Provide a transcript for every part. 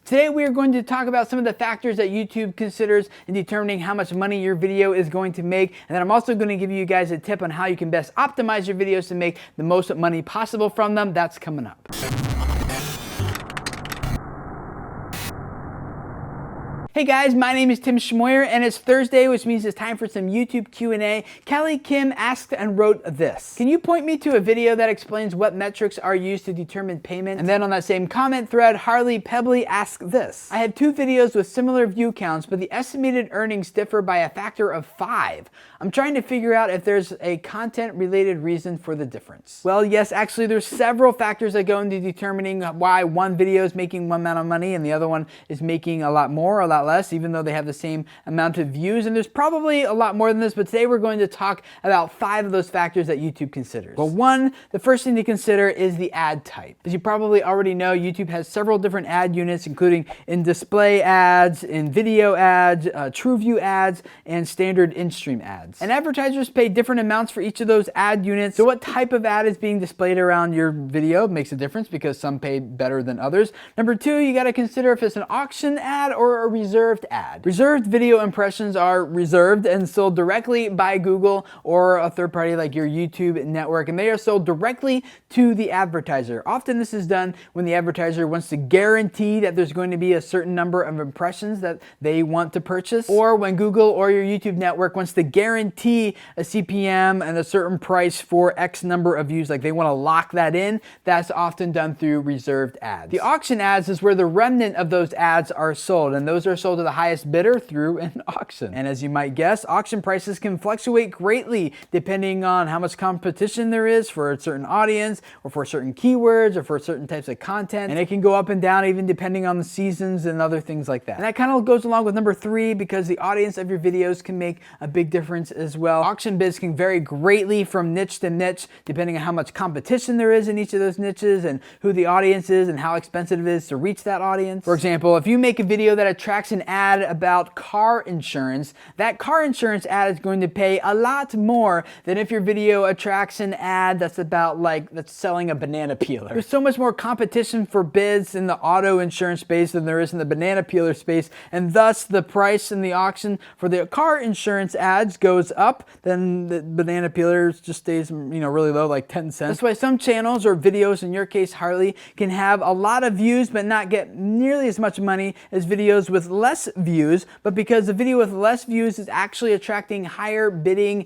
Today we are going to talk about some of the factors that YouTube considers in determining how much money your video is going to make, and then I'm also going to give you guys a tip on how you can best optimize your videos to make the most money possible from them. That's coming up. Hey guys, my name is Tim Schmoyer and it's Thursday, which means it's time for some YouTube Q&A. Kelly Kim asked and wrote this. Can you point me to a video that explains what metrics are used to determine payment? And then on that same comment thread, Harley Pebbly asked this. I have two videos with similar view counts, but the estimated earnings differ by a factor of 5. I'm trying to figure out if there's a content related reason for the difference. Well, yes, actually there's several factors that go into determining why one video is making one amount of money and the other one is making a lot more, a lot less, even though they have the same amount of views. And there's probably a lot more than this, but today we're going to talk about 5 of those factors that YouTube considers. Well, the first thing to consider is the ad type. As you probably already know, YouTube has several different ad units, including in display ads, in video ads, TrueView ads, and standard in-stream ads. And advertisers pay different amounts for each of those ad units. So what type of ad is being displayed around your video makes a difference because some pay better than others. Number 2, you got to consider if it's an auction ad or a reserved ad. Reserved video impressions are reserved and sold directly by Google or a third party like your YouTube network, and they are sold directly to the advertiser. Often this is done when the advertiser wants to guarantee that there's going to be a certain number of impressions that they want to purchase, or when Google or your YouTube network wants to guarantee a CPM and a certain price for X number of views, like they want to lock that in. That's often done through reserved ads. The auction ads is where the remnant of those ads are sold, and those are sold to the highest bidder through an auction. And as you might guess, auction prices can fluctuate greatly depending on how much competition there is for a certain audience or for certain keywords or for certain types of content. And it can go up and down even depending on the seasons and other things like that. And that kind of goes along with number 3, because the audience of your videos can make a big difference as well. Auction bids can vary greatly from niche to niche depending on how much competition there is in each of those niches and who the audience is and how expensive it is to reach that audience. For example, if you make a video that attracts an ad about car insurance, that car insurance ad is going to pay a lot more than if your video attracts an ad that's about that's selling a banana peeler. There's so much more competition for bids in the auto insurance space than there is in the banana peeler space, and thus the price in the auction for the car insurance ads goes up, then the banana peelers just stays really low, like 10 cents. That's why some channels or videos, in your case Harley, can have a lot of views but not get nearly as much money as videos with less views, but because the video with less views is actually attracting higher bidding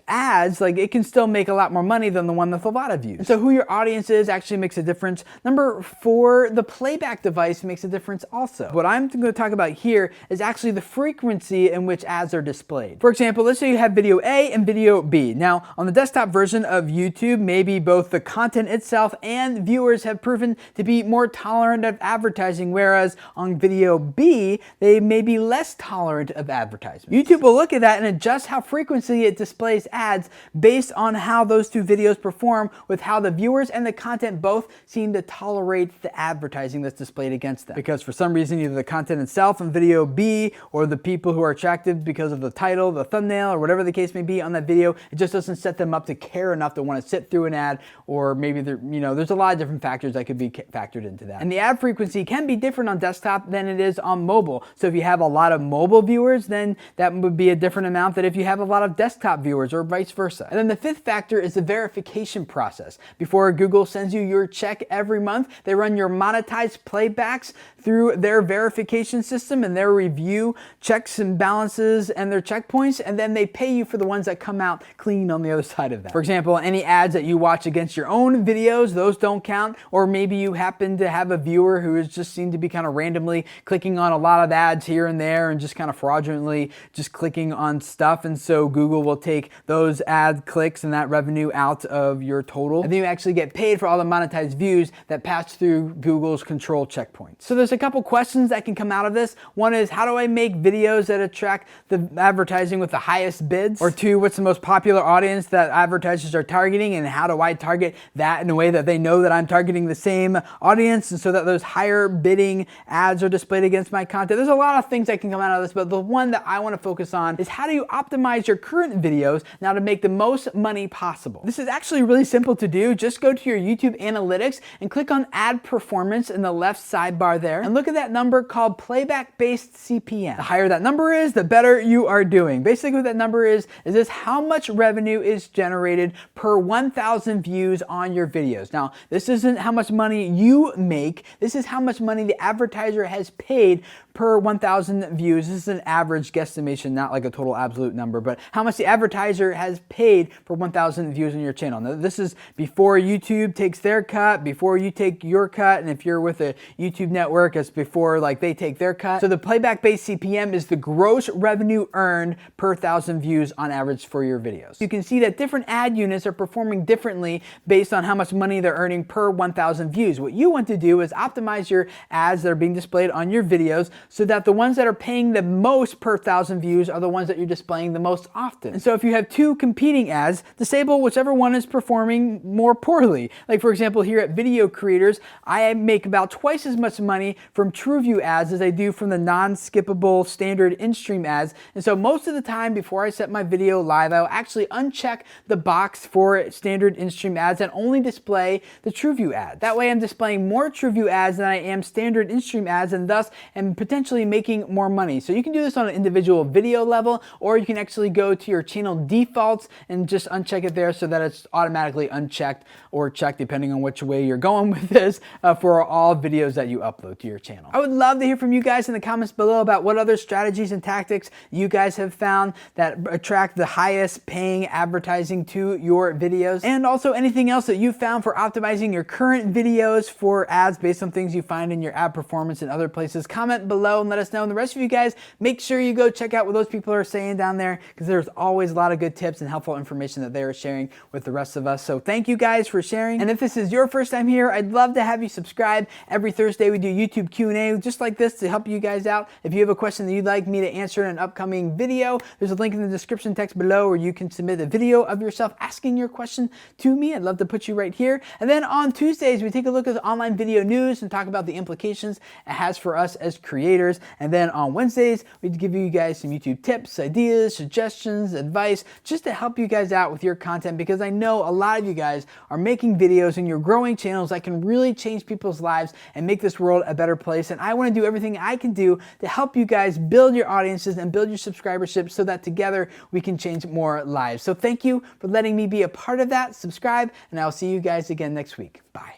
ads, it can still make a lot more money than the one with a lot of views. And so who your audience is actually makes a difference. Number 4, the playback device makes a difference also. What I'm going to talk about here is actually the frequency in which ads are displayed. For example, let's say you have video A and video B. Now, on the desktop version of YouTube, maybe both the content itself and viewers have proven to be more tolerant of advertising, whereas on video B, they may be less tolerant of advertising. YouTube will look at that and adjust how frequently it displays ads based on how those two videos perform with how the viewers and the content both seem to tolerate the advertising that's displayed against them. Because for some reason, either the content itself in video B or the people who are attracted because of the title, the thumbnail, or whatever the case may be on that video, it just doesn't set them up to care enough to want to sit through an ad, or maybe there's a lot of different factors that could be factored into that. And the ad frequency can be different on desktop than it is on mobile. So if you have a lot of mobile viewers, then that would be a different amount than if you have a lot of desktop viewers, or vice versa. And then the 5th factor is the verification process. Before Google sends you your check every month, they run your monetized playbacks through their verification system and their review checks and balances and their checkpoints, and then they pay you for the ones that come out clean on the other side of that. For example, any ads that you watch against your own videos, those don't count, or maybe you happen to have a viewer who has just seemed to be kind of randomly clicking on a lot of ads here and there and just kind of fraudulently just clicking on stuff, and so Google will take those ad clicks and that revenue out of your total, and then you actually get paid for all the monetized views that pass through Google's control checkpoints. So there's a couple questions that can come out of this. One is, how do I make videos that attract the advertising with the highest bids? Or 2, what's the most popular audience that advertisers are targeting, and how do I target that in a way that they know that I'm targeting the same audience, and so that those higher bidding ads are displayed against my content? There's a lot of things that can come out of this, but the one that I want to focus on is, how do you optimize your current videos videos now to make the most money possible. This is actually really simple to do. Just go to your YouTube analytics and click on ad performance in the left sidebar there and look at that number called playback based CPM. The higher that number is, the better you are doing. Basically what that number is this how much revenue is generated per 1,000 views on your videos. Now, this isn't how much money you make. This is how much money the advertiser has paid per 1,000 views. This is an average guesstimation, not like a total absolute number, but how much the advertiser has paid for 1,000 views on your channel. Now, this is before YouTube takes their cut, before you take your cut, and if you're with a YouTube network, it's before like they take their cut. So the playback-based CPM is the gross revenue earned per 1,000 views on average for your videos. You can see that different ad units are performing differently based on how much money they're earning per 1,000 views. What you want to do is optimize your ads that are being displayed on your videos so that the ones that are paying the most per 1,000 views are the ones that you're displaying the most often. And so if you have two competing ads, disable whichever one is performing more poorly. Like for example, here at Video Creators, I make about twice as much money from TrueView ads as I do from the non-skippable standard in-stream ads. And so most of the time before I set my video live, I'll actually uncheck the box for standard in-stream ads and only display the TrueView ads. That way I'm displaying more TrueView ads than I am standard in-stream ads, and thus am potentially making more money. So you can do this on an individual video level, or you can actually go to your channel defaults and just uncheck it there so that it's automatically unchecked or checked depending on which way you're going with this for all videos that you upload to your channel. I would love to hear from you guys in the comments below about what other strategies and tactics you guys have found that attract the highest paying advertising to your videos, and also anything else that you found for optimizing your current videos for ads based on things you find in your ad performance and other places. Comment below and let us know. And the rest of you guys, make sure you go check out what those people are saying down there, because there's always a lot of good tips and helpful information that they're sharing with the rest of us. So thank you guys for sharing. And if this is your first time here, I'd love to have you subscribe. Every Thursday we do YouTube Q&A just like this to help you guys out. If you have a question that you'd like me to answer in an upcoming video, there's a link in the description text below where you can submit a video of yourself asking your question to me. I'd love to put you right here. And then on Tuesdays, we take a look at the online video news and talk about the implications it has for us as creators. And then on Wednesdays, we give you guys some YouTube tips, ideas, suggestions, advice, just to help you guys out with your content, because I know a lot of you guys are making videos and you're growing channels that can really change people's lives and make this world a better place. And I want to do everything I can do to help you guys build your audiences and build your subscribership so that together we can change more lives. So thank you for letting me be a part of that. Subscribe, and I'll see you guys again next week. Bye.